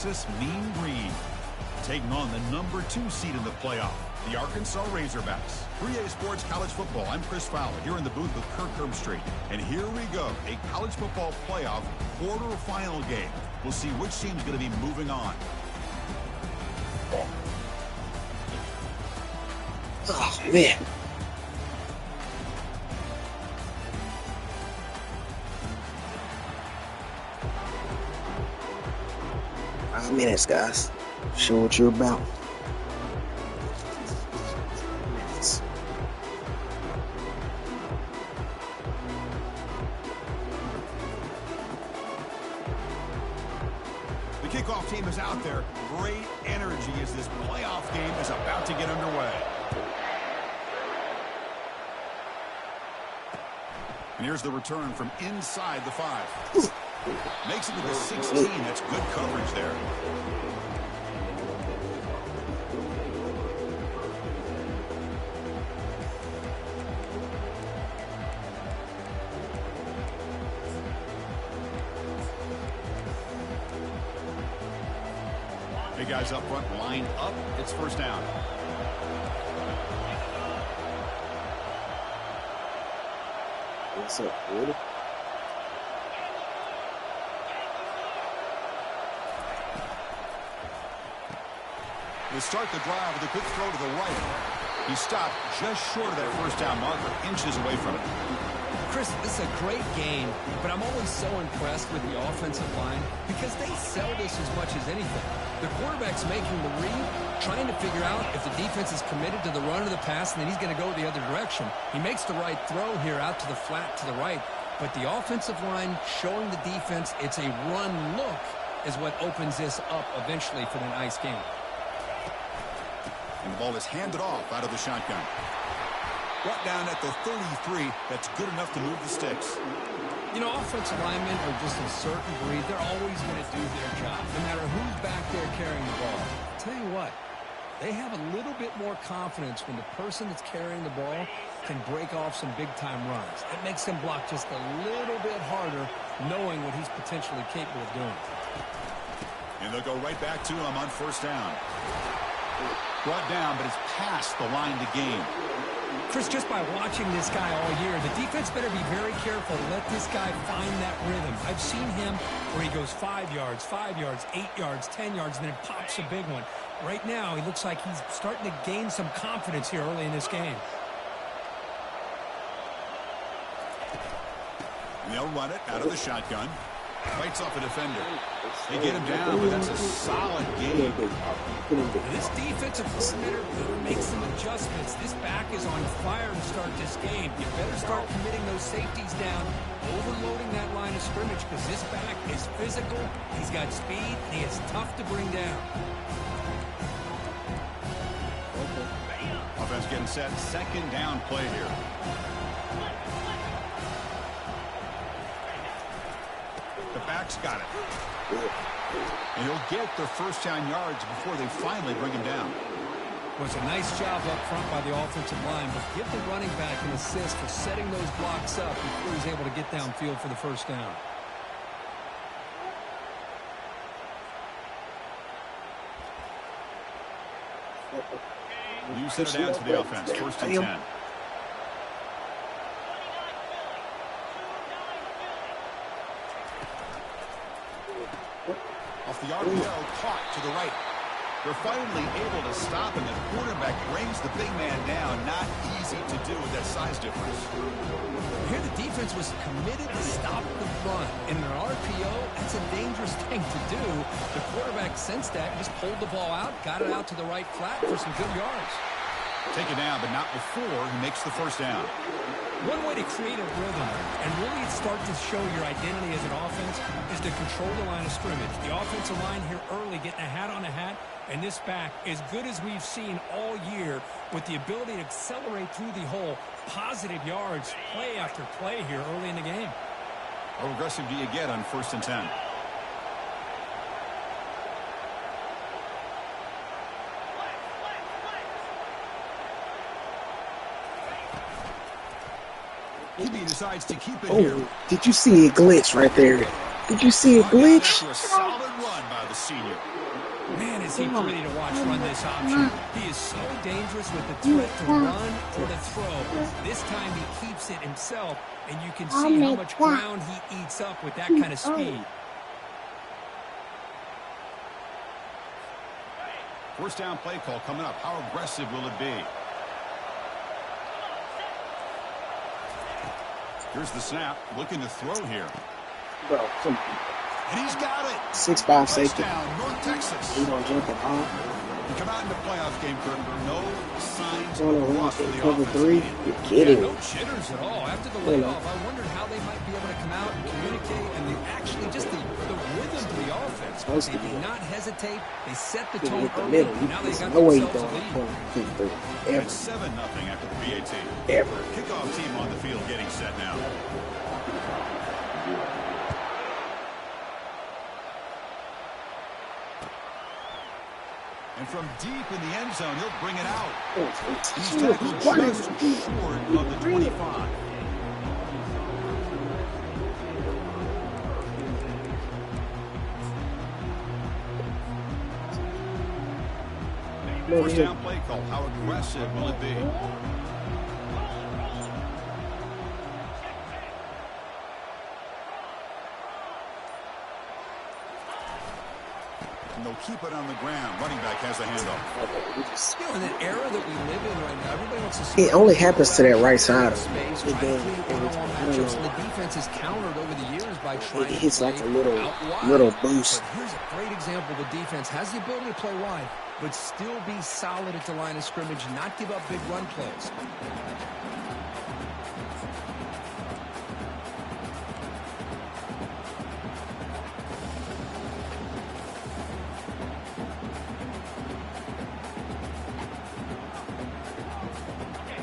Texas Mean Green, taking on the #2 seed in the playoff, the Arkansas Razorbacks. 3A Sports College Football. I'm Chris Fowler here in the booth with Kirk Herbstreit. And here we go, a college football playoff quarterfinal game. We'll see which team's going to be moving on. Oh, man. Minutes, guys. Show what you're about. Minutes. The kickoff team is out there. Great energy as this playoff game is about to get underway. And here's the return from inside the 5. Makes it to the 16. That's good coverage there. Hey, guys up front, line up. It's first down. What's up, dude? They start the drive with a quick throw to the right. He stopped just short of that first down marker, inches away from it. Chris, this is a great game, but I'm always so impressed with the offensive line because they sell this as much as anything. The quarterback's making the read, trying to figure out if the defense is committed to the run or the pass, and then he's going to go the other direction. He makes the right throw here out to the flat to the right, but the offensive line showing the defense it's a run look is what opens this up eventually for the nice game. And the ball is handed off out of the shotgun. Brought down at the 33. That's good enough to move the sticks. You know, offensive linemen are just a certain breed. They're always going to do their job, no matter who's back there carrying the ball. I'll tell you what, they have a little bit more confidence when the person that's carrying the ball can break off some big-time runs. It makes them block just a little bit harder, knowing what he's potentially capable of doing. And they'll go right back to him on first down. Brought down, but it's past the line to gain. Chris, just by watching this guy all year, the defense better be very careful to let this guy find that rhythm. I've seen him where he goes 5 yards, 8 yards, 10 yards, and then pops a big one. Right now, he looks like he's starting to gain some confidence here early in this game. And they'll run it out of the shotgun. Fights off a defender. They get him down, but that's a solid game. This defensive coordinator better make some adjustments. This back is on fire to start this game. You better start committing those safeties down, overloading that line of scrimmage, because this back is physical, he's got speed, and he is tough to bring down. Offense getting set. Second down play here. The back's got it. And he'll get their first down yards before they finally bring him down. Well, it's a nice job up front by the offensive line, but give the running back an assist for setting those blocks up before he's able to get downfield for the first down. You set it down to the offense. First and 10. Off the RPO, caught to the right. They're finally able to stop him. The quarterback brings the big man down. Not easy to do with that size difference. Here the defense was committed to stop the run. In an RPO, that's a dangerous thing to do. The quarterback sensed that, just pulled the ball out, got it out to the right flat for some good yards. Take it down, but not before he makes the first down. One way to create a rhythm and really start to show your identity as an offense is to control the line of scrimmage. The offensive line here early getting a hat on a hat, and this back, as good as we've seen all year, with the ability to accelerate through the hole, positive yards, play after play here early in the game. How aggressive do you get on first and 10? He decides to keep it here. Did you see a glitch right there? Did you see a Brought down glitch? after a solid run by the senior. Man, is he pretty to watch run this option. He is so dangerous with the threat to run or to throw. This time he keeps it himself, and you can see how much ground he eats up with that kind of speed. First down play call coming up. How aggressive will it be? Here's the snap. Looking to throw here. Bro, come on. And he's got it. 6'5" safety. Touchdown, North Texas. He don't jump at all. You come out in the playoff game, Kirk. No signs On a of run loss for in the cover offense. 3. You're kidding No me. jitters at all. After the layoff, I wondered how they might be able to come out and communicate, and actually just the rhythm to the offense. Supposed They to be. did not hesitate. They set the He tone hit the early, middle. and now they There's got no way you themselves a lead. don't point 3 ever. It's 7-0 after the PAT. Ever. Kickoff team on the field getting set now. And from deep in the end zone, he'll bring it out. He's tackled just short of the 25. First down play call. How aggressive will it be? And they'll keep it on the ground. Running back has the handoff. You know, in the era that we live in right now, everybody wants to. It only happens to that right side of space, the try to game create every one-on-one time. I don't matchups, and know. the defense has countered over the years by trying It hits to like a play little out wide. boost. But here's a great example. The defense has the ability to play wide, but still be solid at the line of scrimmage, not give up big run plays.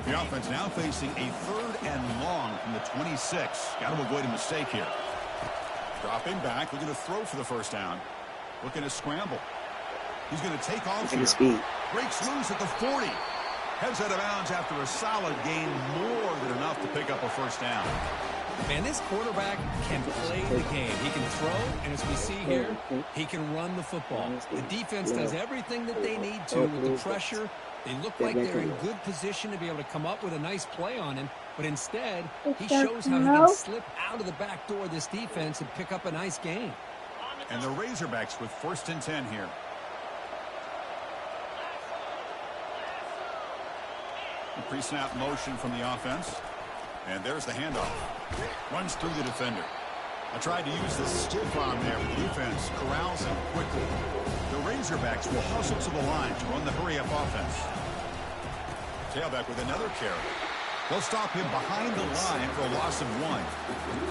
The offense now facing a 3rd and long from the 26. Got to avoid a mistake here. Dropping back, looking to throw for the first down. Looking to scramble. He's going to take off Look at here. the speed. Breaks loose at the 40. Heads out of bounds after a solid gain, more than enough to pick up a first down. Man, this quarterback can play the game. He can throw, and as we see here, he can run the football. The defense does everything that they need to with the pressure. They look like they're in good position to be able to come up with a nice play on him, but instead, he shows how he can slip out of the back door of this defense and pick up a nice gain. And the Razorbacks with 1st and 10 here. Pre-snap motion from the offense. And there's the handoff. Runs through the defender. I tried to use the stiff arm there, but the defense corrals him quickly. The Razorbacks will hustle to the line to run the hurry-up offense. Tailback with another carry. They'll stop him behind the line for a loss of 1.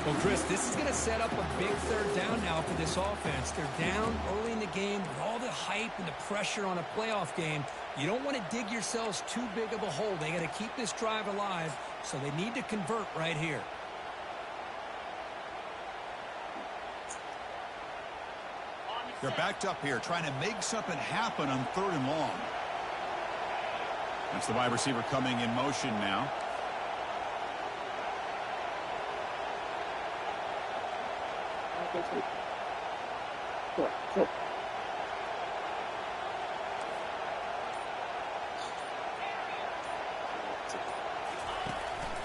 Well, Chris, this is going to set up a big 3rd down now for this offense. They're down early in the game with all the hype and the pressure on a playoff game. You don't want to dig yourselves too big of a hole. They got to keep this drive alive, so they need to convert right here. They're backed up here, trying to make something happen on 3rd and long. That's the wide receiver coming in motion now.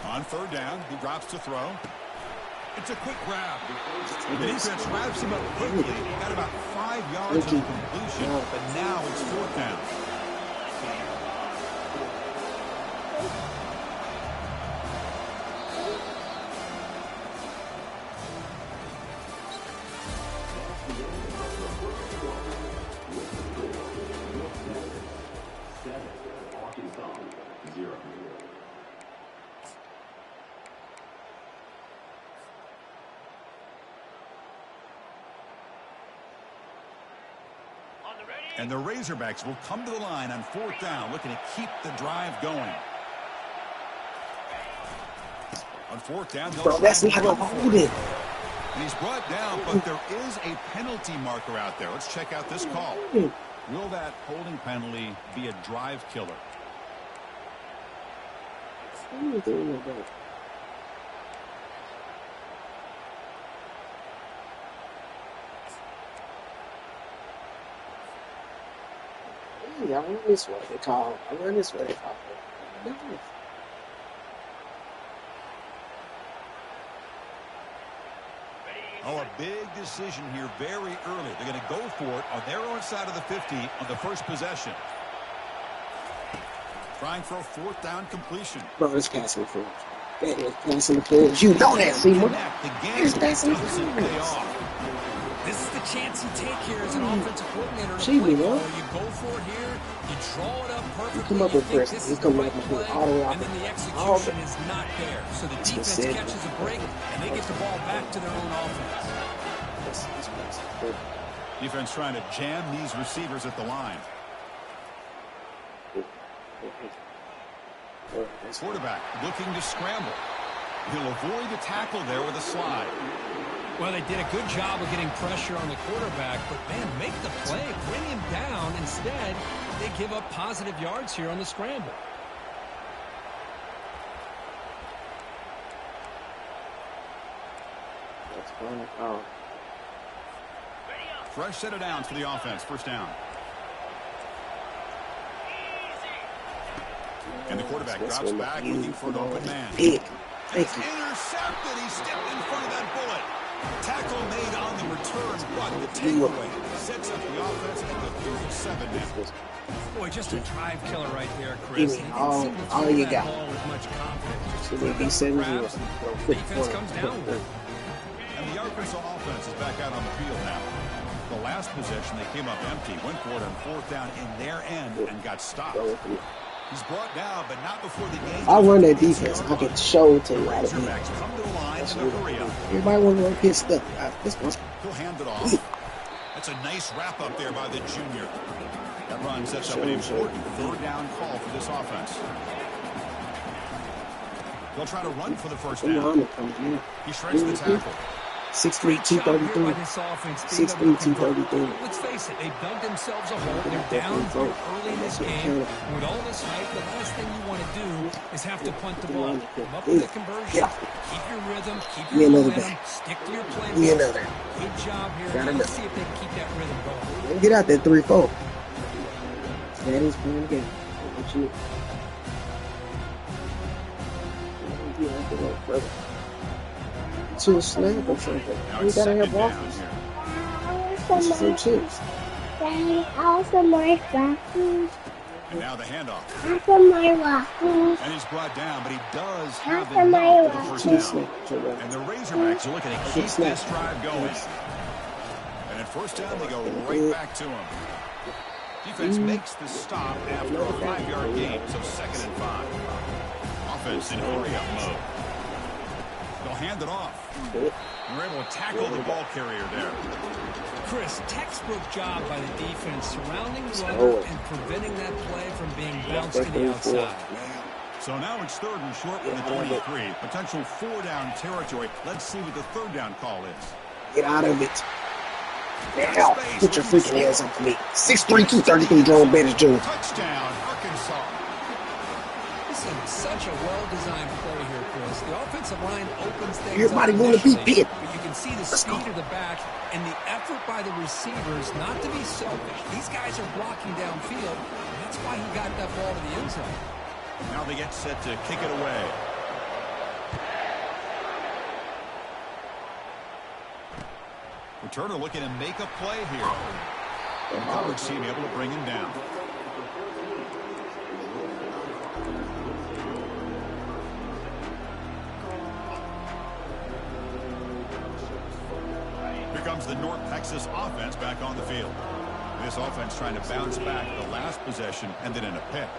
On 3rd down, he drops to throw. It's a quick grab. The defense wraps him up quickly. Got about 5 yards of completion, but now it's 4th down. And the Razorbacks will come to the line on 4th down, looking to keep the drive going. On 4th down, Bro, that's not a holding. And he's brought down, but there is a penalty marker out there. Let's check out this call. Will that holding penalty be a drive killer? Yeah, I run this way. They call. I run this way. They call. No. Oh, a big decision here very early. They're going to go for it on their own side of the 50 on the first possession. Trying for a fourth down completion. Bro, it's passing for that is passing the field. You know that, Seymour. It's passing the Doesn't pay field. off. This is the chance you take here as an offensive coordinator. To She play will. ball. You go for it here. You draw it up perfectly. Come up you with think pressure. this He is the come right up with play, all the way and then the all execution is not there. So the defense it. catches a break, and they get the ball back to their own offense. Defense trying to jam these receivers at the line. Quarterback looking to scramble. He'll avoid the tackle there with a slide. Well, they did a good job of getting pressure on the quarterback, but, man, make the play, bring him down. Instead, they give up positive yards here on the scramble. That's fine. Oh. Fresh set of downs for the offense. First down. And the quarterback drops back looking for an open man. Big. Thank It's you. intercepted. He stepped in front of that bullet. Tackle made on the return, but the takeaway sets up the offense at the 37 now. Boy, just a drive killer right there, Chris. Give me He didn't all- seem to all throw you that got. ball with much confidence. So they be 7-0. Defense comes down with it. And the Arkansas offense is back out on the field now. The last possession, they came up empty, went for it on fourth down in their end and got stopped. He's brought down, but not before the game. I run that defense. I can show it to you how to beat. Razorbacks come to the line in a hurry up. Everybody want to run pit stuff. This one. He'll hand it off. That's a nice wrap up there by the junior. That run sets up an important third down call for this offense. They'll try to run for the first down. He shreds the tackle. 6'3", 233. 6'3", 233. Let's face it, they dug themselves a hole. They're down early in this game. With all this hype, the last thing you want to do is have to punt the ball. Come up with a conversion. Keep your rhythm. Keep your momentum. Stick to your play. Good job here. Let's see if they can keep that rhythm going. Get out there 3-4. That is playing the game. What you need. To a snap or something. Now We it's gotta second have down waffles. here. This is chips. Daddy, also my waffles. And now the handoff. Also my waffles. And he's brought down, but he does have After my enough for the first waffles. down. And the Razorbacks are looking to keep this drive going. And at first down, they go right back to him. Defense makes the stop after a 5-yard gain, so 2nd and 5. Offense in hurry-up mode. They'll hand it off. And we're able to tackle the ball carrier there. Chris, textbook job by the defense surrounding the runner and preventing that play from being bounced to the outside. So now it's 3rd and short from the 23. Potential 4-down territory. Let's see what the 3rd down call is. Get out of it. Now, put your freaking hands up to me. 6'3", 233, Jerome Bettis Jr. Touchdown, Arkansas. This is such a well-designed play here, Chris. The offensive line opens things Everybody up want to be initially, Pitt. but you can see the speed of the back and the effort by the receivers not to be selfish. These guys are blocking downfield, and that's why he got that ball to the end zone. Now they get set to kick it away. Returner looking to make a play here. And coverage team able to bring him down. Here comes the North Texas offense back on the field. This offense trying to bounce back the last possession and then in a pick.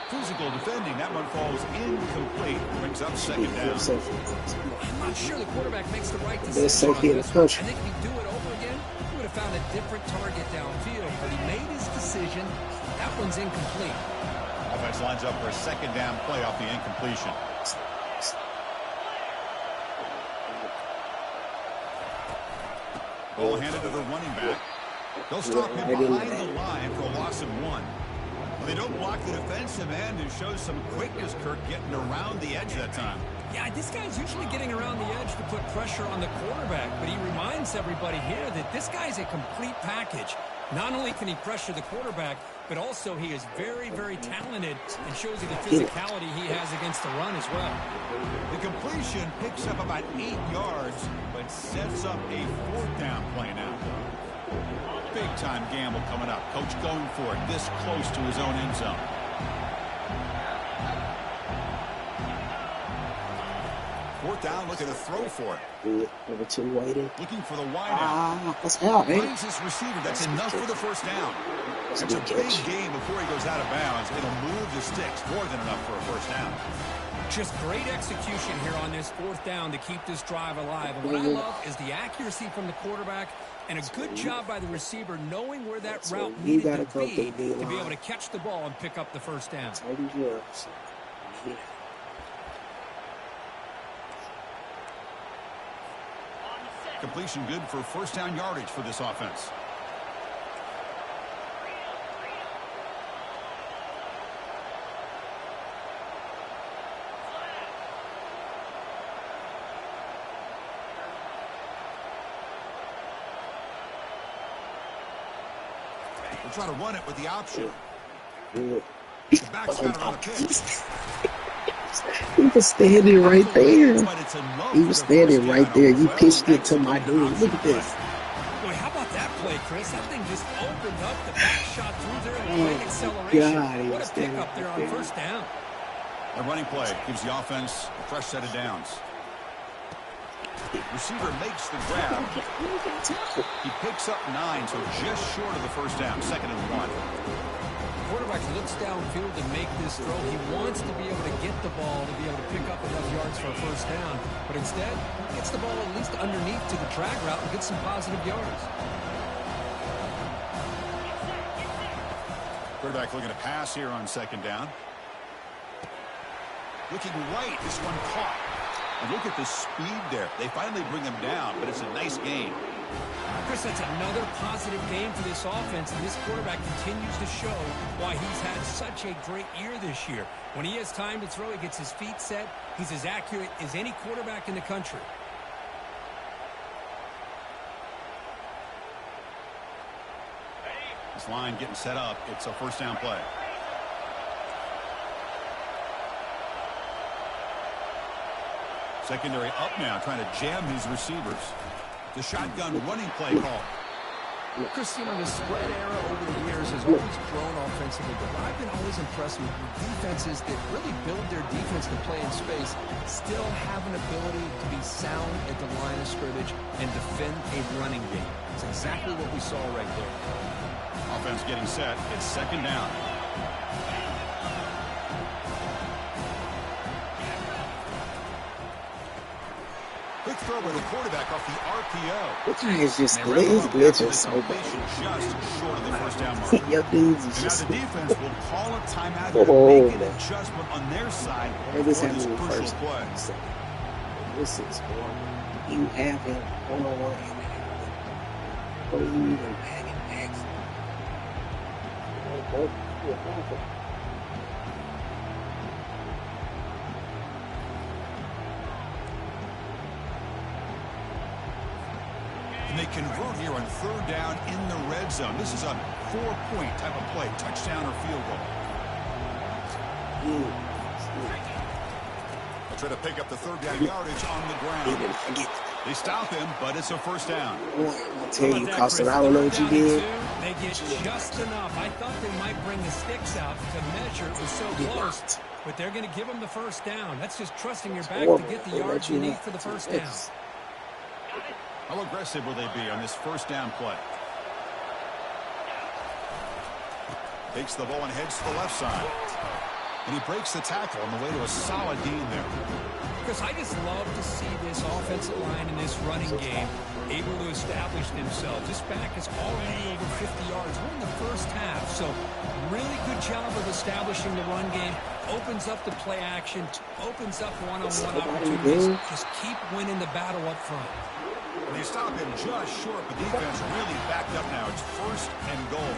Physical defending. That one falls incomplete. Brings up 2nd down. I'm not sure the quarterback makes the right decision. Best safety in the country. I think if you do it over again, he would have found a different target downfield. But he made his decision. That one's incomplete. Offense lines up for a 2nd down play off the incompletion. Ball handed to the running back. They'll stop him behind the line for a loss of 1. They don't block the defensive end and show some quickness, Kirk, getting around the edge that time. Yeah, this guy's usually getting around the edge to put pressure on the quarterback, but he reminds everybody here that this guy's a complete package. Not only can he pressure the quarterback, but also he is very, very talented and shows you the physicality he has against the run as well. The completion picks up about 8 yards, but sets up a 4th down play now. Big-time gamble coming up. Coach going for it this close to his own end zone. Fourth down, looking to throw for it. Good. Number 2 waiting. Looking for the wide out. Let's help, man. Finds his receiver. That's enough for the first down. It's a big game before he goes out of bounds. It'll move the sticks. More than enough for a first down. Just great execution here on this 4th down to keep this drive alive. And what I love is the accuracy from the quarterback and a good job by the receiver knowing where that route needed to be able to catch the ball and pick up the first down. Completion good for first down yardage for this offense. We'll try to run it with the option. Backs got around the pitch. He was standing right there. He was standing right there. You pitched it to my dude. Look at this. Boy, how about that play, Chris? That thing just opened up. The back shot through there in great acceleration. God, what a pickup there on first down. A running play gives the offense a fresh set of downs. Receiver makes the grab. He picks up 9, so just short of the first down. 2nd and 1. Quarterback looks downfield to make this throw. He wants to be able to get the ball to be able to pick up enough yards for a first down. But instead, he gets the ball at least underneath to the drag route and gets some positive yards. Quarterback looking to pass here on 2nd down. Looking right. This one caught. And look at the speed there. They finally bring him down, but it's a nice game. Chris, that's another positive game for this offense, and this quarterback continues to show why he's had such a great year this year. When he has time to throw, he gets his feet set. He's as accurate as any quarterback in the country. This line getting set up. It's a first down play. Secondary up now, trying to jam his receivers. The shotgun running play call. Chris, you know, the spread era over the years has always grown offensively, but I've been always impressed with defenses that really build their defense to play in space, still have an ability to be sound at the line of scrimmage and defend a running game. It's exactly what we saw right there. Offense getting set. It's 2nd down. Quick throw by the quarterback off the RPO. This guy is just glitching so bad. Just short of the first down mark. Your dudes is Now just. the defense will call a timeout to make an adjustment on their side for This this happened crucial first. play. This is one. You have him one-on-one or you even bag and bags. And they convert here on 3rd down in the red zone. This is a 4-point type of play, touchdown or field goal. They'll try to pick up the 3rd down yardage on the ground. They stop him, but it's a first down. I tell you, Costa, I don't know what you did. They get just enough. I thought they might bring the sticks out to measure. It was so close, but they're going to give them the first down. That's just trusting your back to get the yards you need for the first down. How aggressive will they be on this first down play? Takes the ball and heads to the left side. And he breaks the tackle on the way to a solid gain there. Because I just love to see this offensive line in this running game able to establish themselves. This back is already over 50 yards. We're in the first half, so really good job of establishing the run game. Opens up the play action, opens up one-on-one opportunities. Just keep winning the battle up front. They stop him just short, but the defense really backed up now. It's 1st and goal.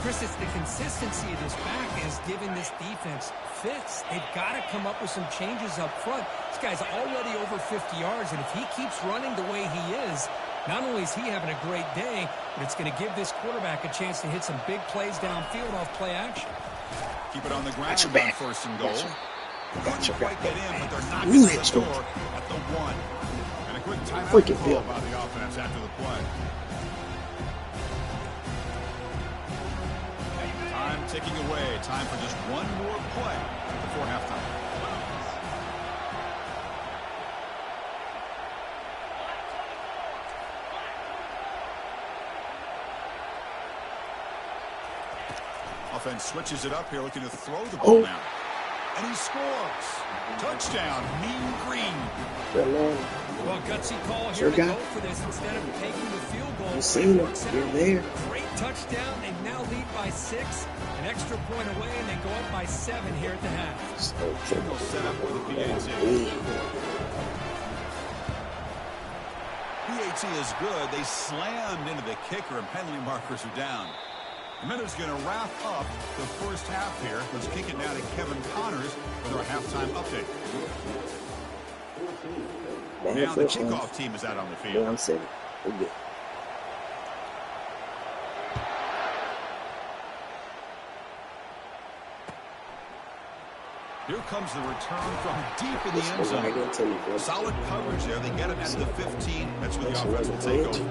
Chris, it's the consistency of this back is giving this defense fits. They've got to come up with some changes up front. This guy's already over 50 yards, and if he keeps running the way he is, not only is he having a great day, but it's going to give this quarterback a chance to hit some big plays downfield off play action. Keep it on the ground on 1st and goal. Gotcha. Quite get in, but they're knocking at the door at the 1. And a quick timeout call by the offense after the play. Time ticking away. Time for just one more play before halftime. Offense switches it up here, looking to throw the ball now. And he scores. Touchdown, Mean Green. Well, gutsy call here to go for this instead of taking the field goal. You seen it. You're there. Great touchdown. They now lead by 6. An extra point away, and they go up by 7 here at the half. They'll set up with the PAT. PAT is good. They slammed into the kicker, and penalty markers are down. The Minutes going to wrap up the first half here. Let's kick it now to Kevin Connors with our halftime update. Now the kickoff team is out on the field. I'm set. We're good. Here comes the return from deep in the end zone. Solid coverage there. They get it at the 15. That's where the offense will take over.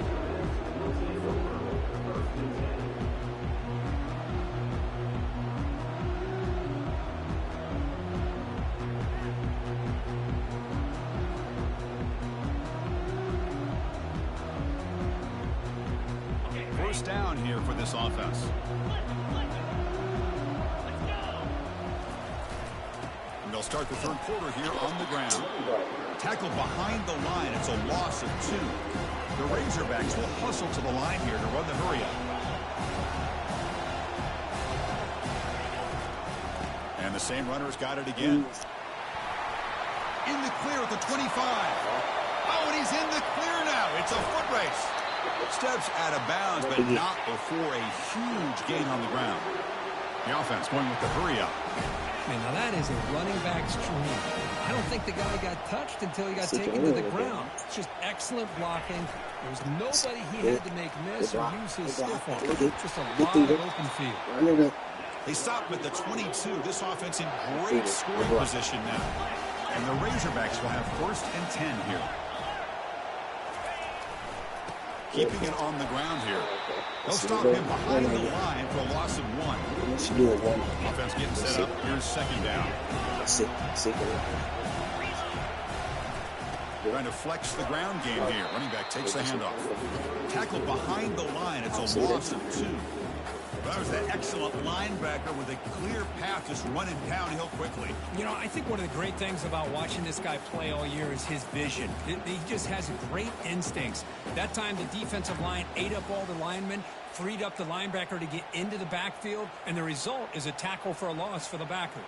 First down here for this offense. And they'll start the third quarter here on the ground. Tackle behind the line. It's a loss of 2. The Razorbacks will hustle to the line here to run the hurry up. And the same runner's got it again. In the clear at the 25. Oh, and he's in the clear now. It's a foot race. Steps out of bounds, but not before a huge gain on the ground. The offense going with the hurry up. Man, now that is a running back's dream. I don't think the guy got touched until he got taken to the ground. It's just excellent blocking. There was nobody he had to make miss or use his stiff arm. Just a lot of open field. They stop at the 22. This offense in great scoring position now. And the Razorbacks will have 1st and 10 here. Keeping it on the ground here. They'll stop him behind the line for a loss of 1. Offense getting set up. Here's 2nd down. Trying to flex the ground game here. Running back takes the handoff. Tackled behind the line. It's a loss of 2. That was an excellent linebacker with a clear path just running downhill quickly. You know, I think one of the great things about watching this guy play all year is his vision. He just has great instincts. That time the defensive line ate up all the linemen, freed up the linebacker to get into the backfield, and the result is a tackle for a loss for the backer.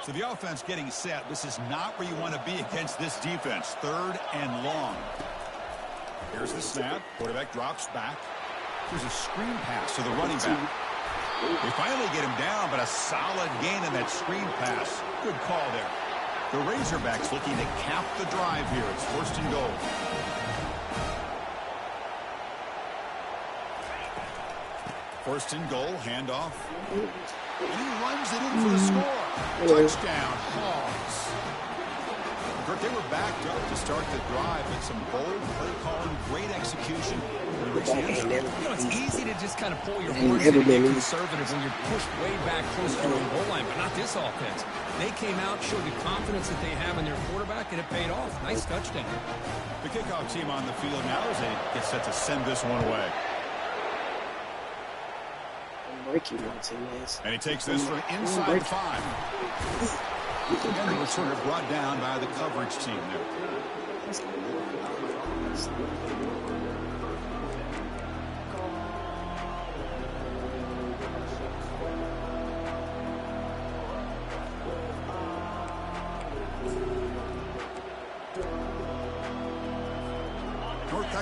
So the offense getting set. This is not where you want to be against this defense. 3rd and long. Here's the snap. Quarterback drops back. Here's a screen pass to the running back. They finally get him down, but a solid gain in that screen pass. Good call there. The Razorbacks looking to cap the drive here. It's 1st and goal. First and goal, handoff. And he runs it in for the score. Touchdown, Hogs. They were backed up to start the drive, but some bold play calling, great execution. It's easy to just kind of pull your horns in and be conservative when you're pushed way back close to the goal line, but not this offense. They came out, showed the confidence that they have in their quarterback, and it paid off. Nice touchdown. The kickoff team on the field now as they get set to send this one away. And he takes this from inside 5. And the returner brought down by the coverage team there.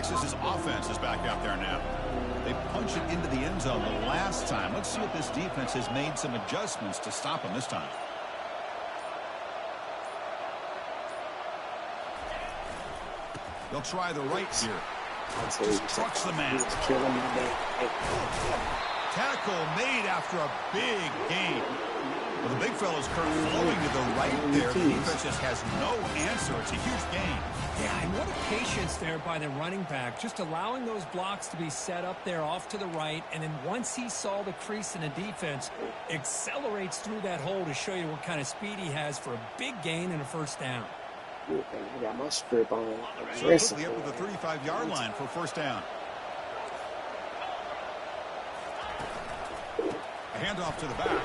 Texas's offense is back out there now. They punch it into the end zone the last time. Let's see if this defense has made some adjustments to stop them this time. They'll try the right here. Just trucks the man. Tackle made after a big gain. Well, the big fella's flowing to the right there. The defense just has no answer. It's a huge gain. Yeah, and what a patience there by the running back, just allowing those blocks to be set up there off to the right, and then once he saw the crease in the defense, accelerates through that hole to show you what kind of speed he has for a big gain and a first down. I got my strip on. So quickly up to the 35-yard line for first down. A handoff to the back.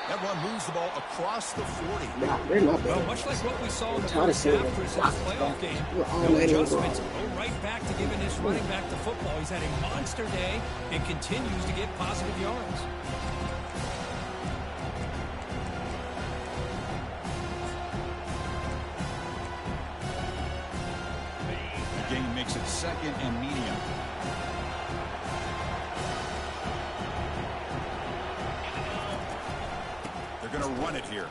That one moves the ball across the 40. They're not bad. Well, much like what we saw in the first half versus the playoff game, no adjustments. Go right back to giving this running back the football. He's had a monster day and continues to get positive yards. The game makes it second and medium. They're going to run it here.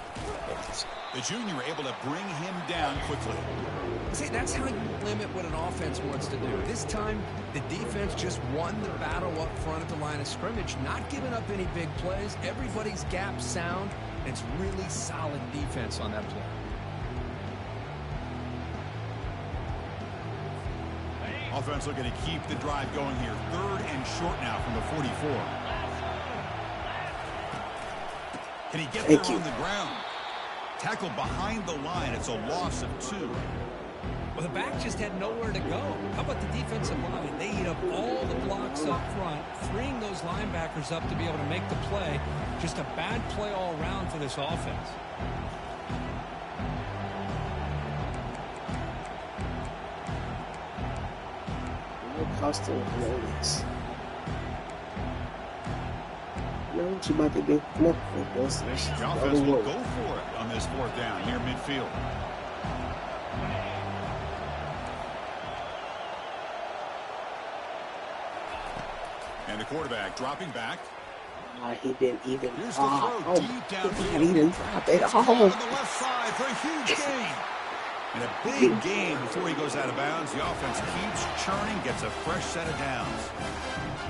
The junior able to bring him down quickly. See, that's how you limit what an offense wants to do. This time, the defense just won the battle up front at the line of scrimmage, not giving up any big plays. Everybody's gap sound, and it's really solid defense on that play. Offense looking to keep the drive going here. 3rd and short now from the 44. Can he get there on the ground? Tackle behind the line. It's a loss of 2. Well, the back just had nowhere to go. How about the defensive line? They eat up all the blocks up front, freeing those linebackers up to be able to make the play. Just a bad play all around for this offense. Custom notice. You know what you about to do? Come on, the offense will go for it on this 4th down near midfield. And the quarterback dropping back. He didn't even. Here's the throw deep down. He didn't drop it. On the left side for a huge gain. And a big gain before he goes out of bounds. The offense keeps churning, gets a fresh set of downs.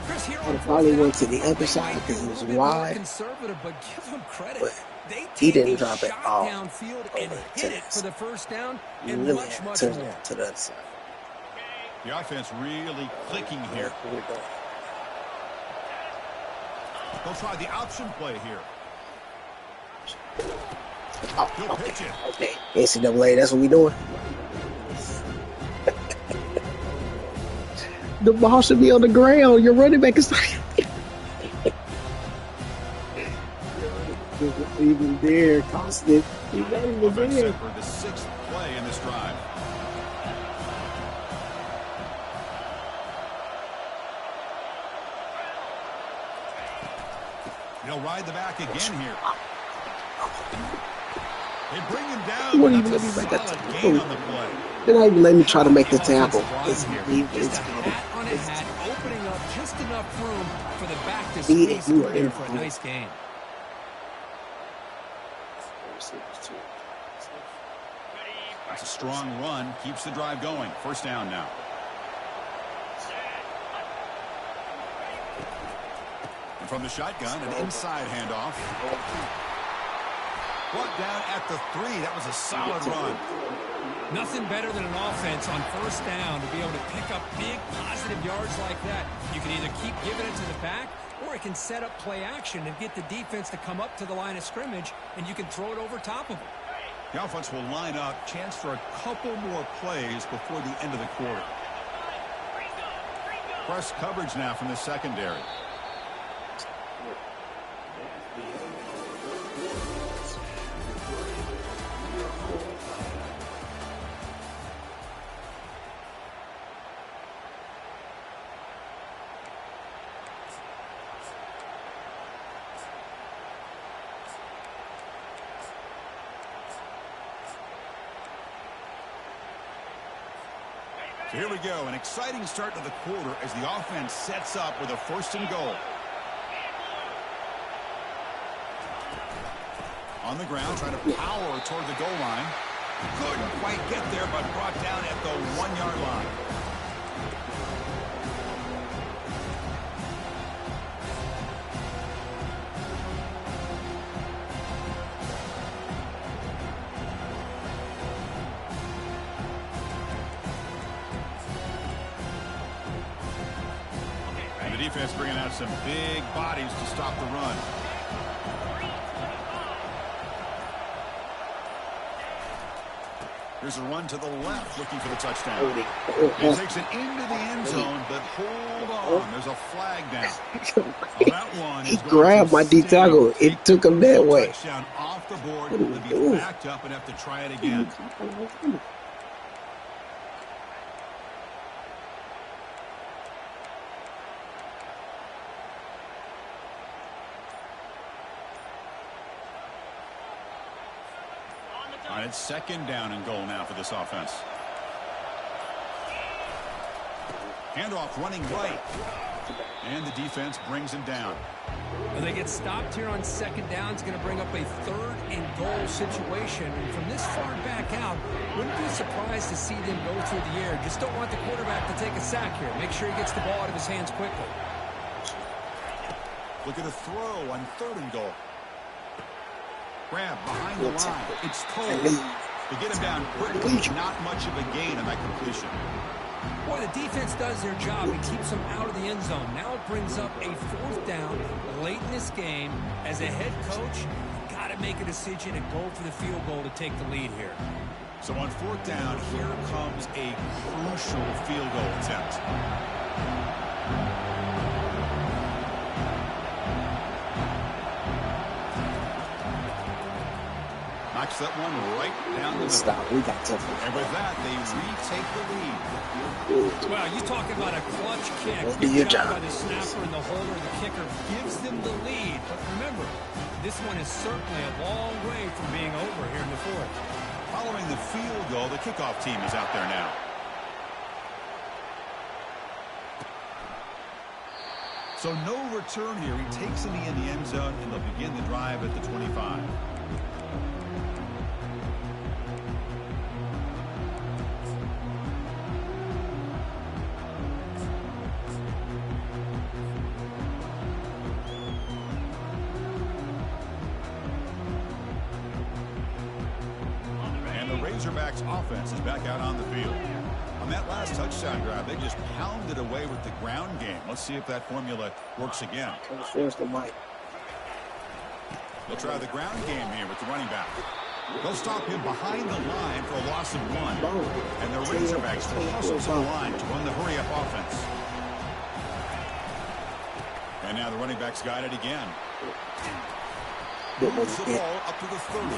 Chris, here I probably went to the other side because it was wide. Conservative, but give them credit. They he didn't drop it all downfield and hit it for the first down and really much more. To the other side. The offense really clicking here. They'll try the option play here. He'll pitch it. Okay. NCAA, that's what we doing. The ball should be on the ground. Your running back is not even there, Constant. He's not even there. For the 6th play in this drive. They'll ride the back again here. They bring him down. Won't even let me make that gain on the play. They're not even letting me try to make the tackle. Just a hat on a hat, opening up just enough room for the back to squeeze through there for a nice gain. That's a strong run. Keeps the drive going. First down now. And from the shotgun, an inside handoff. Brought down at the 3. That was a solid run. Nothing better than an offense on first down to be able to pick up big positive yards like that. You can either keep giving it to the back, or it can set up play action and get the defense to come up to the line of scrimmage, and you can throw it over top of them. The offense will line up. Chance for a couple more plays before the end of the quarter. Press coverage now from the secondary. So here we go, an exciting start to the quarter as the offense sets up with a 1st and goal. On the ground, trying to power toward the goal line. Couldn't quite get there, but brought down at the 1-yard line. And the defense bringing out some big bodies to stop the run. Here's a run to the left, looking for the touchdown. He takes it into the end zone, but hold on. There's a flag down. Well, that one he grabbed my D tackle. It took him that way. Touchdown off the board. He'll be backed up and have to try it again. All right, it's 2nd down and goal now for this offense. Handoff running right. And the defense brings him down. Well, they get stopped here on 2nd down. It's going to bring up a 3rd and goal situation. And from this far back out, wouldn't be surprised to see them go through the air. Just don't want the quarterback to take a sack here. Make sure he gets the ball out of his hands quickly. Look at a throw on 3rd and goal. Grab behind the line. It's Cole. To get him down quickly, not much of a gain on that completion. Boy, the defense does their job and keeps them out of the end zone. Now it brings up a 4th down late in this game. As a head coach, got to make a decision and go for the field goal to take the lead here. So on 4th down, here comes a crucial field goal attempt. Knocks that one right down the middle. Stop. We got to. And with that, they retake the lead. Well, you talking about a clutch kick. Do your job by the snapper and the holder, the kicker gives them the lead. But remember, this one is certainly a long way from being over here in the 4th. Following the field goal, the kickoff team is out there now. So no return here. He takes it in the end zone, and they'll begin the drive at the 25. Razorbacks offense is back out on the field. On that last touchdown drive, they just pounded away with the ground game. Let's see if that formula works again. Where's the mic? They'll try the ground game here with the running back. They'll stop him behind the line for a loss of 1. And the Razorbacks will hustle to the line to run the hurry-up offense. And now the running back's got it again. Moves the ball up to the 30.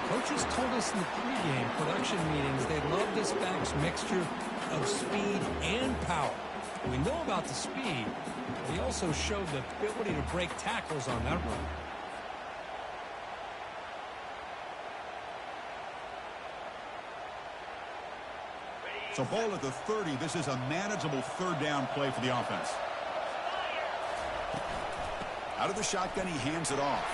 Coaches told us in the pregame production meetings they love this back's mixture of speed and power. We know about the speed, but he also showed the ability to break tackles on that run. So ball at the 30. This is a manageable 3rd down play for the offense. Out of the shotgun, he hands it off.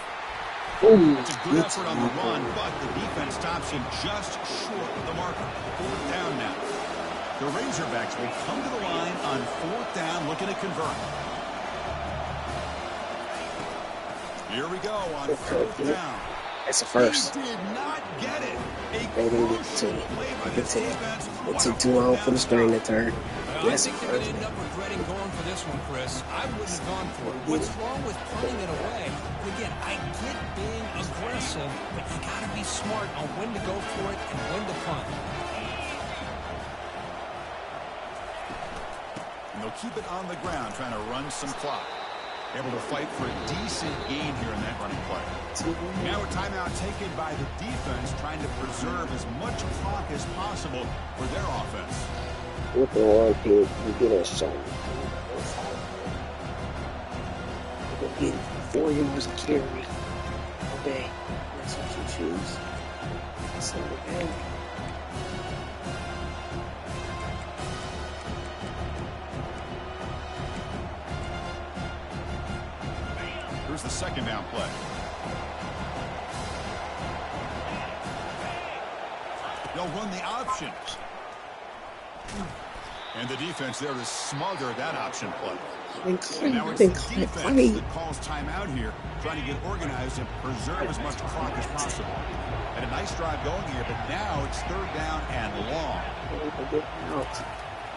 It's a good effort on the run, but the defense stops him just short of the marker. 4th down now. The Razorbacks will come to the line on 4th down, looking to convert. Here we go on 4th down. It's a first. He did not get it. They didn't get the team. It took too long for the string to turn. Well, I think they're going to end up regretting going for this one, Chris. I wouldn't have gone for it. What's wrong with punting it away? And again, I get being aggressive, but you got to be smart on when to go for it and when to punt. And they'll keep it on the ground, trying to run some clock. Able to fight for a decent gain here in that running play. Now a timeout taken by the defense, trying to preserve as much clock as possible for their offense. With the one pick, you get a shot. You get 4 yards of carry all day. That's what you choose. That's not a game. Here's the second down play. They'll run the option. And the defense there to smother that option play. And now it's the defense that calls timeout here, trying to get organized and preserve as much clock as possible. And a nice drive going here, but now it's third down and long.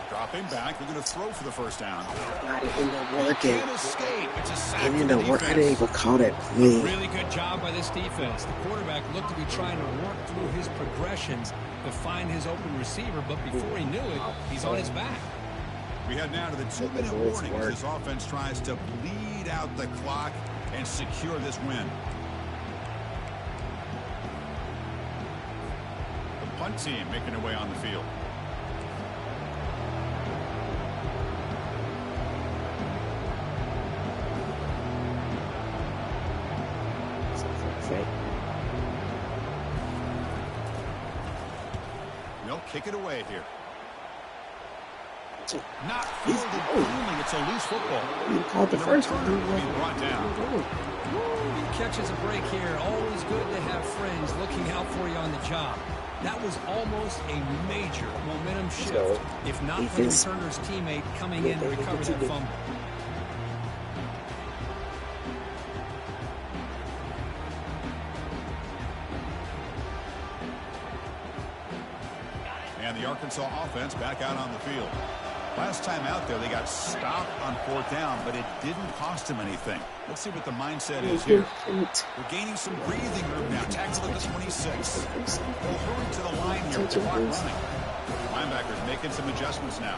Dropping back, they're going to throw for the first down. Got it in the working. Can't escape. It's a sack And for in the the work, I defense. didn't even call that play. Really good job by this defense. The quarterback looked to be trying to work through his progressions to find his open receiver, but before he knew it, he's on his back. We head now to the 2-minute warning as this offense tries to bleed out the clock and secure this win. The punt team making their way on the field. They'll kick it away here. Not fielded cleanly. It's a loose football. You called the first one. Being brought down. He catches a break here. Always good to have friends looking out for you on the job. That was almost a major momentum shift, if not for the returner's teammate coming in to recover that fumble. And the Arkansas offense back out on the field. Last time out there, they got stopped on fourth down, but it didn't cost them anything. Let's see what the mindset is here. We're gaining some breathing room now. Tackle at the 26. We'll hurry to the line here with the clock running. Linebackers making some adjustments now.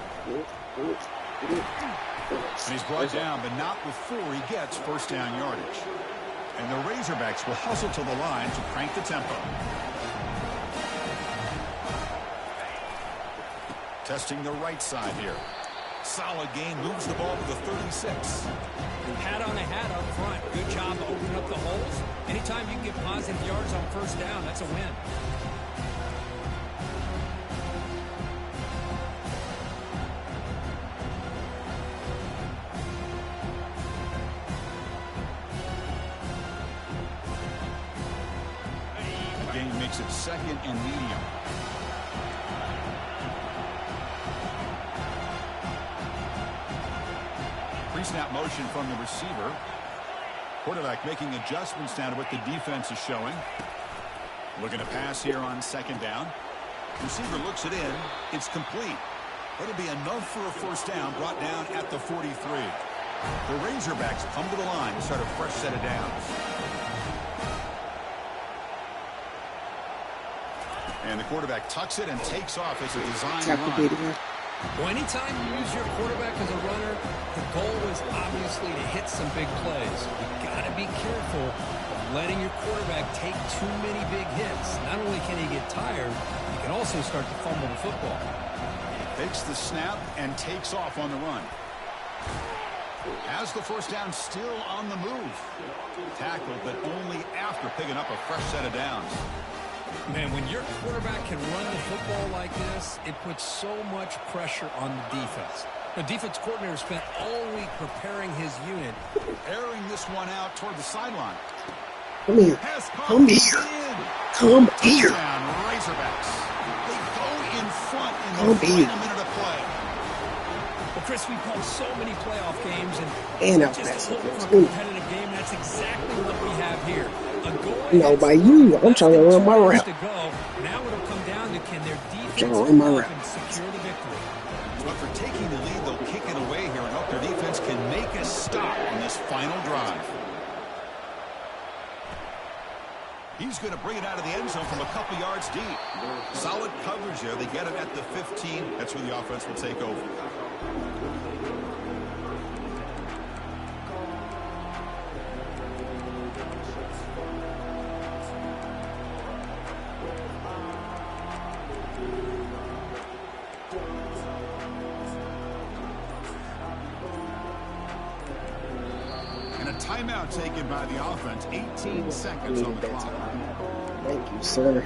And he's brought down, but not before he gets first down yardage. And the Razorbacks will hustle to the line to crank the tempo. Testing the right side here. Solid gain, moves the ball to the 36. Hat on a hat up front. Good job to open up the holes. Anytime you can get positive yards on first down, that's a win. The game makes it second and medium. Pre-snap motion from the receiver. Quarterback making adjustments now to what the defense is showing. Looking to pass here on second down. Receiver looks it in. It's complete. It'll be enough for a first down, brought down at the 43. The Razorbacks come to the line to start a fresh set of downs. And the quarterback tucks it and takes off as a design run. Well, anytime you use your quarterback as a runner, the goal is obviously to hit some big plays. You've got to be careful of letting your quarterback take too many big hits. Not only can he get tired, he can also start to fumble the football. Takes the snap and takes off on the run. Has the first down, still on the move. Tackled, but only after picking up a fresh set of downs. Man, when your quarterback can run the football like this, it puts so much pressure on the defense. The defense coordinator spent all week preparing his unit. Airing this one out toward the sideline. Come here. Come here. Come here. Razorbacks. They go in front in the final minute of play. Well, Chris, we've called so many playoff games, And just a competitive game. That's exactly what we have here. No, by you. I'm trying to run my route. Now it'll come down to can their defense secure the victory. But for taking the lead, they'll kick it away here and hope their defense can make a stop on this final drive. He's going to bring it out of the end zone from a couple yards deep. Solid coverage there. They get it at the 15. That's where the offense will take over. Timeout taken by the offense. 18 seconds on the clock. Thank you, sir.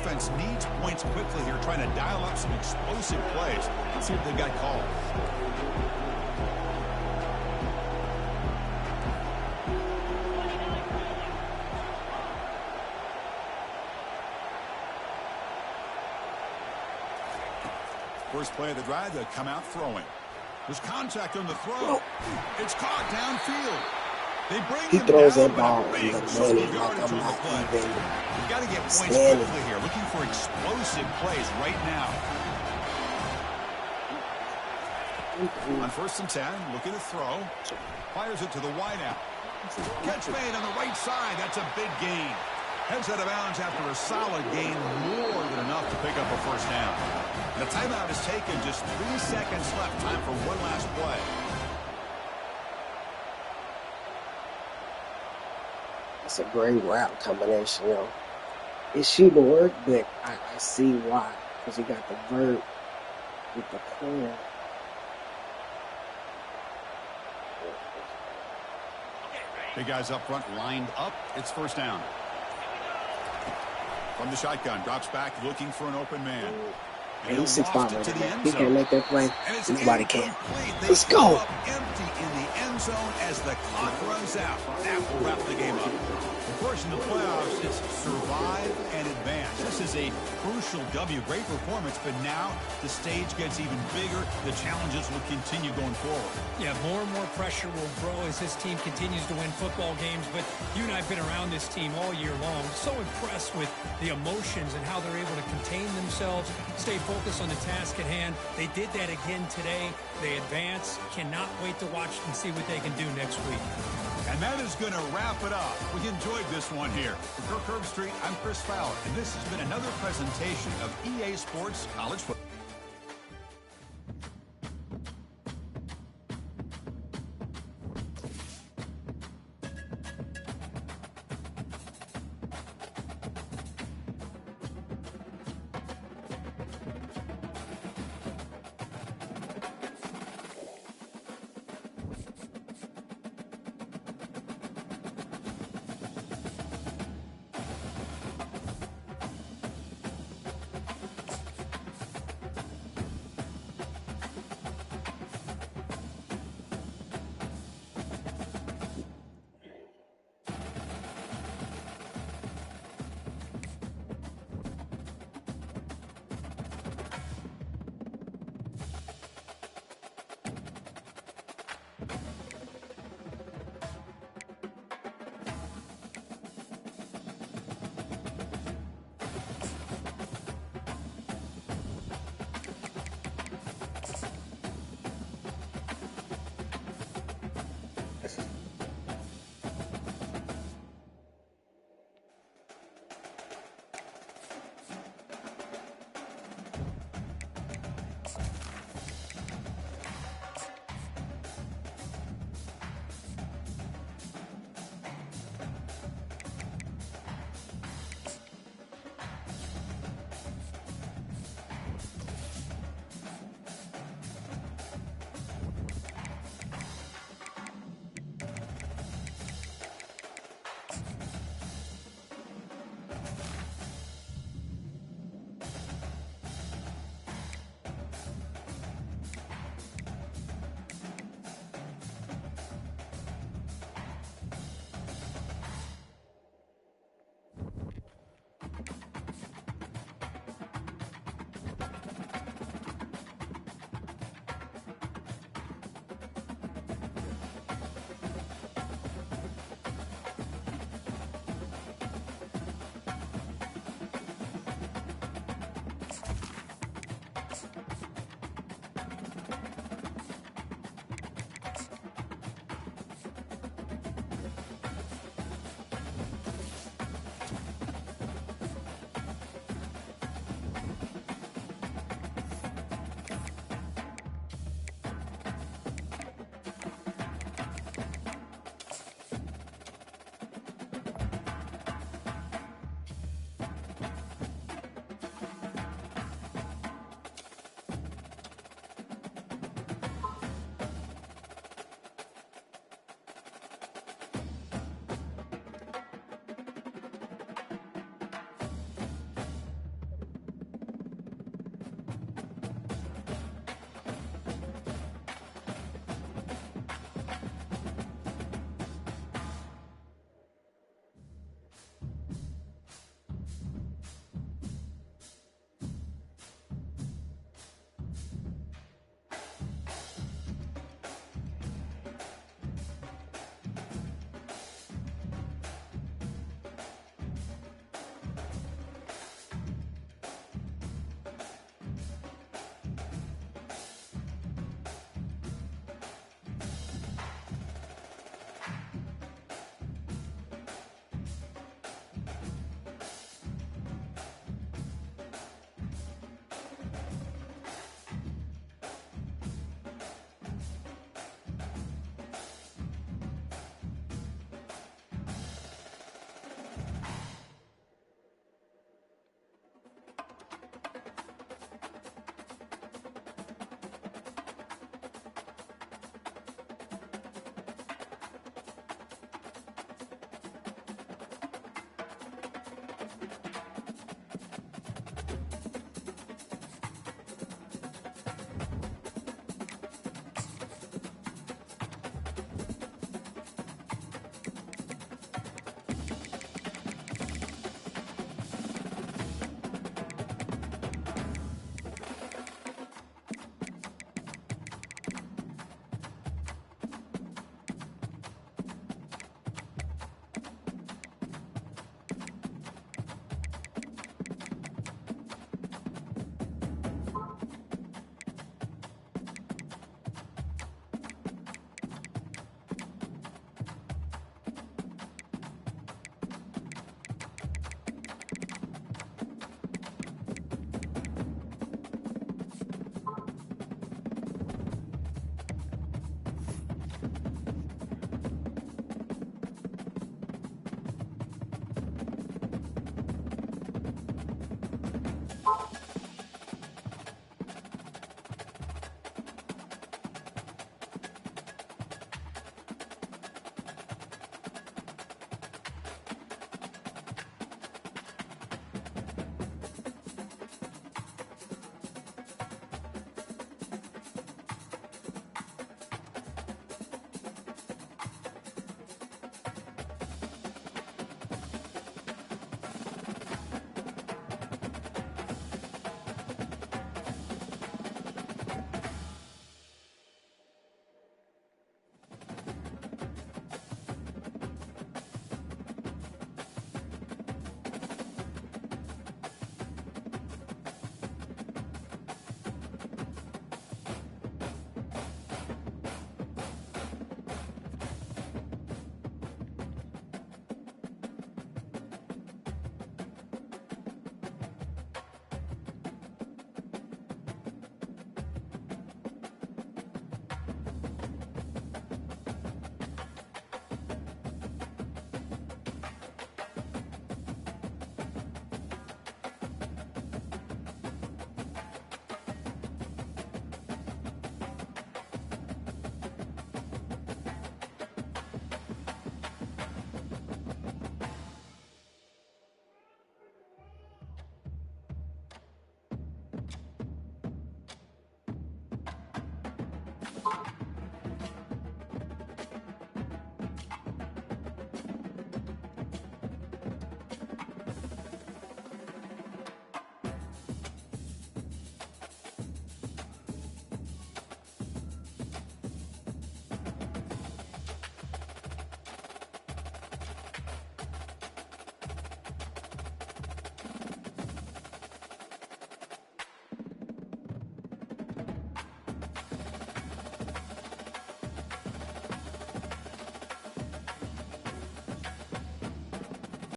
offense needs points quickly here, trying to dial up some explosive plays. Let's see if they've got called. First play of the drive, they'll come out throwing. There's contact on the throw. It's caught downfield. They bring He him throws down, that ball but a in big the chunk money of like yardage I'm on the not play. even You've got to get points standing. quickly here. Looking for explosive plays right now. On 1st and 10, looking to throw. Fires it to the wideout. Catch made on the right side. That's a big gain. Heads out of bounds after a solid gain, more than enough to pick up a first down. And the timeout is taken. Just 3 seconds left. Time for one last play. It's a great route combination, you know. It shouldn't work, but I see why. Because you got the vert with the corner. Big guys up front lined up. It's first down. From the shotgun, drops back looking for an open man. And he's 6'5" right there. He zone. can't make that play. Nobody can. Incomplete. Let's They go. come up empty in the end zone as the clock runs out. That will wrap the game up. Of course, in the playoffs, it's survive and advance. This is a crucial W. Great performance, but now the stage gets even bigger. The challenges will continue going forward. Yeah, more and more pressure will grow as this team continues to win football games. But you and I have been around this team all year long. So impressed with the emotions and how they're able to contain themselves, stay focused on the task at hand. They did that again today. They advance. Cannot wait to watch and see what they can do next week. And that is going to wrap it up. We enjoyed this one here. For Kirk Street, I'm Chris Fowler, and this has been another presentation of EA Sports College Football.